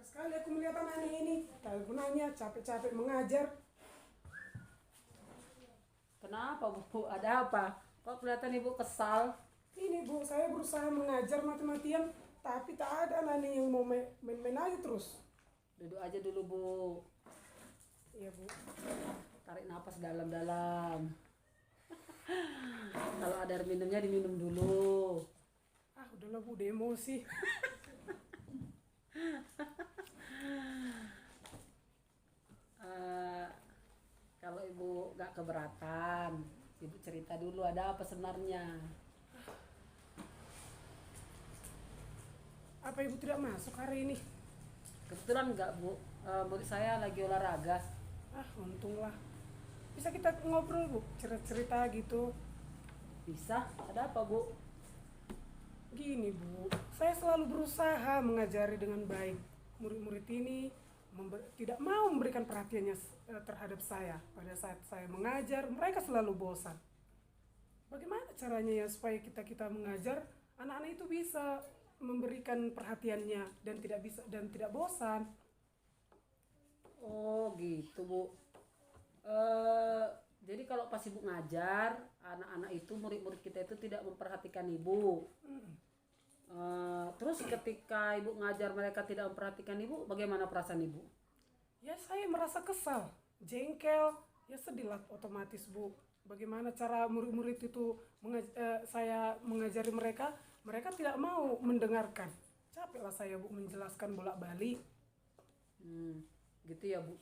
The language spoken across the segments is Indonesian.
Sekali aku melihat anak ini, tak gunanya capek-capek mengajar. Kenapa Bu? Ada apa? Kok kelihatan Ibu kesal? Ini Bu, saya berusaha mengajar mati-matian, tapi tak ada anak ini yang mau main-main aja terus. Duduk aja dulu Bu. Iya Bu. Tarik napas dalam-dalam. Kalau ada air minumnya diminum dulu. Ah udahlah Bu, udah emosi. Eh, Kalau Ibu gak keberatan, Ibu cerita dulu ada apa sebenarnya. Apa Ibu tidak masuk hari ini? Kebetulan nggak Bu, murid saya lagi olahraga. Ah untunglah. Bisa kita ngobrol Bu, cerita-cerita gitu. Bisa? Ada apa Bu? Gini Bu, saya selalu berusaha mengajari dengan baik. Murid-murid ini tidak mau memberikan perhatiannya terhadap saya. Pada saat saya mengajar, mereka selalu bosan. Bagaimana caranya ya supaya kita mengajar anak-anak itu bisa memberikan perhatiannya dan tidak bosan? Oh gitu Bu. Eh, jadi kalau pas Ibu ngajar, anak-anak itu, murid-murid kita itu tidak memperhatikan Ibu. Terus ketika Ibu ngajar mereka tidak memperhatikan Ibu, bagaimana perasaan Ibu? Ya saya merasa kesal, jengkel, ya sedih lah otomatis Bu. Bagaimana cara murid-murid itu saya mengajari mereka, mereka tidak mau mendengarkan. Capek lah saya Bu menjelaskan bolak-balik. Gitu ya Bu.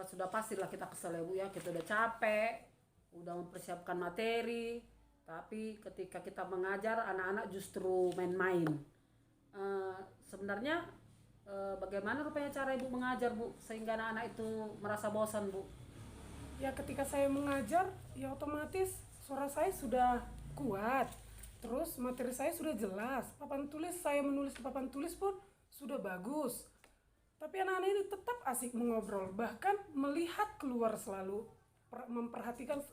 Sudah pastilah kita kesel ya Bu ya, kita udah capek, udah mempersiapkan materi, tapi ketika kita mengajar anak-anak justru main-main. Sebenarnya bagaimana rupanya cara Ibu mengajar Bu sehingga anak-anak itu merasa bosan Bu? Ya ketika saya mengajar, ya otomatis suara saya sudah kuat. Terus materi saya sudah jelas. Papan tulis saya menulis di papan tulis pun sudah bagus. Tapi anak-anak ini tetap asik mengobrol, bahkan melihat keluar selalu, memperhatikan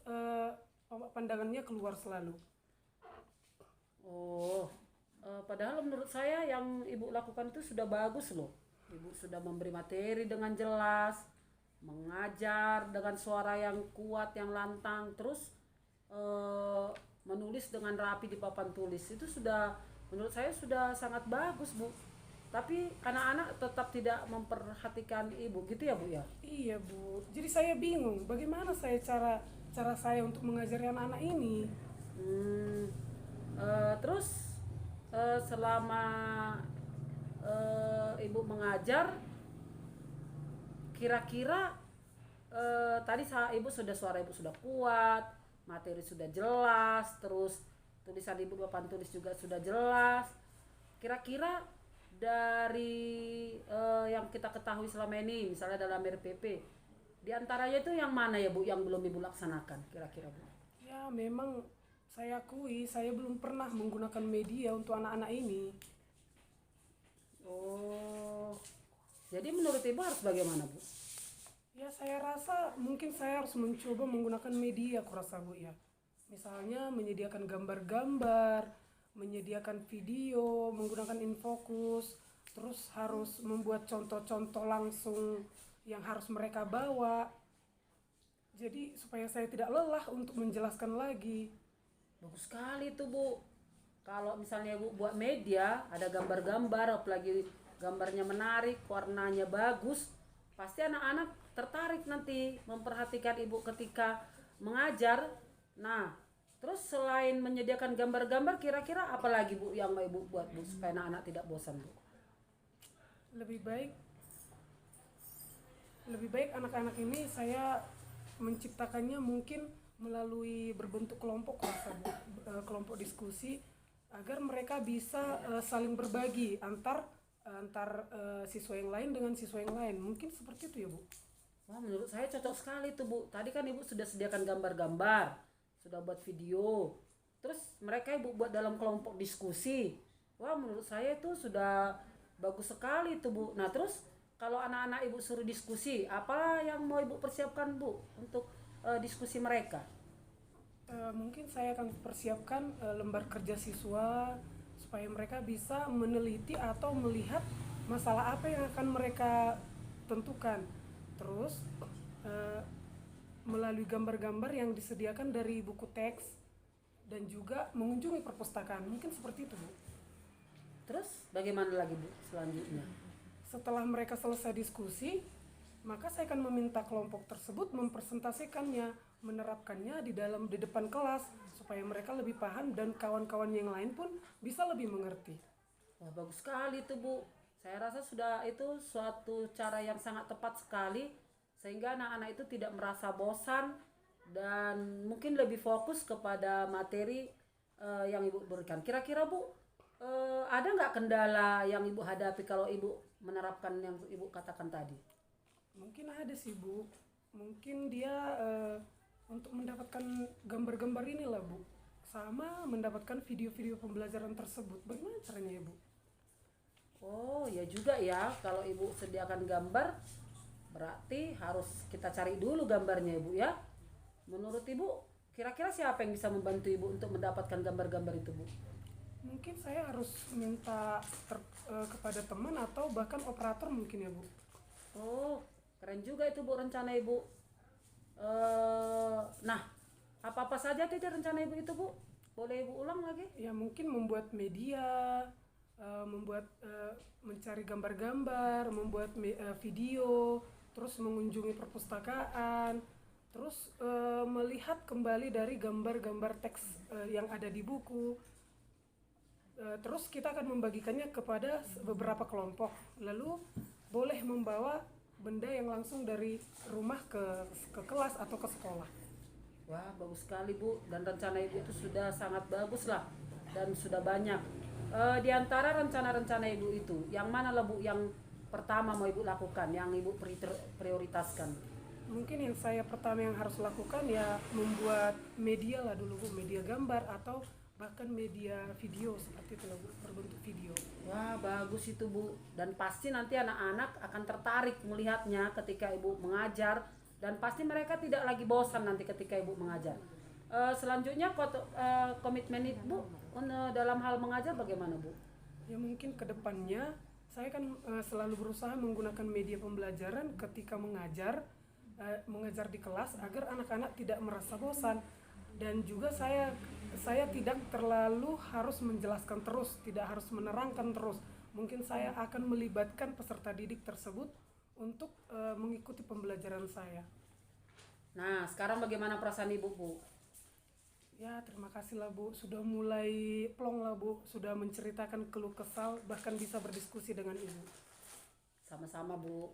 pandangannya keluar selalu. Oh, padahal menurut saya yang Ibu lakukan itu sudah bagus loh. Ibu sudah memberi materi dengan jelas, mengajar dengan suara yang kuat, yang lantang, terus menulis dengan rapi di papan tulis. Itu sudah, menurut saya sudah sangat bagus Bu. Tapi anak-anak tetap tidak memperhatikan Ibu, gitu ya Bu ya? Iya Bu, jadi saya bingung bagaimana cara saya untuk mengajari anak-anak ini. Hmm, terus selama Ibu mengajar, kira-kira tadi Ibu suara Ibu sudah kuat, materi sudah jelas, terus tulisan Ibu papan tulis juga sudah jelas. Kira-kira dari yang kita ketahui selama ini, misalnya dalam RPP, di antaranya itu yang mana ya Bu yang belum Ibu laksanakan kira-kira Bu? Ya memang saya akui saya belum pernah menggunakan media untuk anak-anak ini. Oh, jadi menurut Ibu harus bagaimana Bu? Ya saya rasa mungkin saya harus mencoba menggunakan media kurasa Bu ya. Misalnya menyediakan gambar-gambar, menyediakan video, menggunakan infokus, terus harus membuat contoh-contoh langsung yang harus mereka bawa. Jadi supaya saya tidak lelah untuk menjelaskan lagi. Bagus sekali tuh Bu. Kalau misalnya Ibu buat media, ada gambar-gambar, apalagi gambarnya menarik, warnanya bagus, pasti anak-anak tertarik nanti memperhatikan Ibu ketika mengajar. Nah, terus selain menyediakan gambar-gambar, kira-kira apa lagi Bu yang mau Ibu buat Bu supaya anak-anak tidak bosan Bu? Lebih baik anak-anak ini saya menciptakannya mungkin melalui berbentuk kelompok kelompok diskusi agar mereka bisa saling berbagi antar siswa yang lain dengan siswa yang lain. Mungkin seperti itu ya Bu. Wah, menurut saya cocok sekali tuh Bu. Tadi kan Ibu sudah sediakan gambar-gambar, sudah buat video. Terus mereka Ibu buat dalam kelompok diskusi. Wah, menurut saya itu sudah bagus sekali tuh Bu. Nah, terus kalau anak-anak Ibu suruh diskusi, apa yang mau Ibu persiapkan Bu untuk diskusi mereka? Mungkin saya akan persiapkan lembar kerja siswa supaya mereka bisa meneliti atau melihat masalah apa yang akan mereka tentukan. Terus eh, melalui gambar-gambar yang disediakan dari buku teks dan juga mengunjungi perpustakaan, mungkin seperti itu, Bu. Terus bagaimana lagi Bu selanjutnya? Setelah mereka selesai diskusi, maka saya akan meminta kelompok tersebut mempresentasikannya, menerapkannya di depan kelas supaya mereka lebih paham dan kawan-kawan yang lain pun bisa lebih mengerti. Wah, bagus sekali itu Bu. Saya rasa sudah itu suatu cara yang sangat tepat sekali sehingga anak-anak itu tidak merasa bosan dan mungkin lebih fokus kepada materi yang Ibu berikan. Kira-kira Bu, ada nggak kendala yang Ibu hadapi kalau Ibu menerapkan yang Ibu katakan tadi? Mungkin ada sih, Bu. Mungkin dia untuk mendapatkan gambar-gambar inilah, Bu, sama mendapatkan video-video pembelajaran tersebut. Bagaimana caranya ya, Bu? Oh ya juga ya, kalau Ibu sediakan gambar berarti harus kita cari dulu gambarnya Ibu ya. Menurut Ibu, kira-kira siapa yang bisa membantu Ibu untuk mendapatkan gambar-gambar itu Bu? Mungkin saya harus minta kepada teman atau bahkan operator mungkin ya, Bu. Oh, keren juga itu Bu rencana Ibu. Nah, apa-apa saja tadi rencana Ibu itu Bu? Boleh Ibu ulang lagi? Ya mungkin membuat media, mencari gambar-gambar, membuat video, terus mengunjungi perpustakaan, terus melihat kembali dari gambar-gambar teks yang ada di buku. Terus kita akan membagikannya kepada beberapa kelompok, lalu boleh membawa benda yang langsung dari rumah ke kelas atau ke sekolah. Wah, bagus sekali Bu, dan rencana Ibu itu sudah sangat bagus lah dan sudah banyak. Di antara rencana-rencana Ibu itu, yang mana lah Bu yang pertama mau Ibu lakukan, yang Ibu prioritaskan? Mungkin yang saya pertama yang harus lakukan ya membuat media lah dulu, Bu, media gambar atau bahkan media video seperti itu lah, Bu, berbentuk video. Wah, bagus itu Bu, dan pasti nanti anak-anak akan tertarik melihatnya ketika Ibu mengajar dan pasti mereka tidak lagi bosan nanti ketika Ibu mengajar. Selanjutnya komitmen Ibu dalam hal mengajar bagaimana Bu? Ya mungkin kedepannya saya kan selalu berusaha menggunakan media pembelajaran ketika mengajar di kelas agar anak-anak tidak merasa bosan, dan juga saya tidak terlalu harus menjelaskan terus, tidak harus menerangkan terus. Mungkin saya akan melibatkan peserta didik tersebut untuk mengikuti pembelajaran saya. Nah, sekarang bagaimana perasaan Ibu Bu? Ya terima kasih lah, Bu, sudah mulai plong lah, Bu, sudah menceritakan keluh kesal bahkan bisa berdiskusi dengan Ibu. Sama-sama Bu.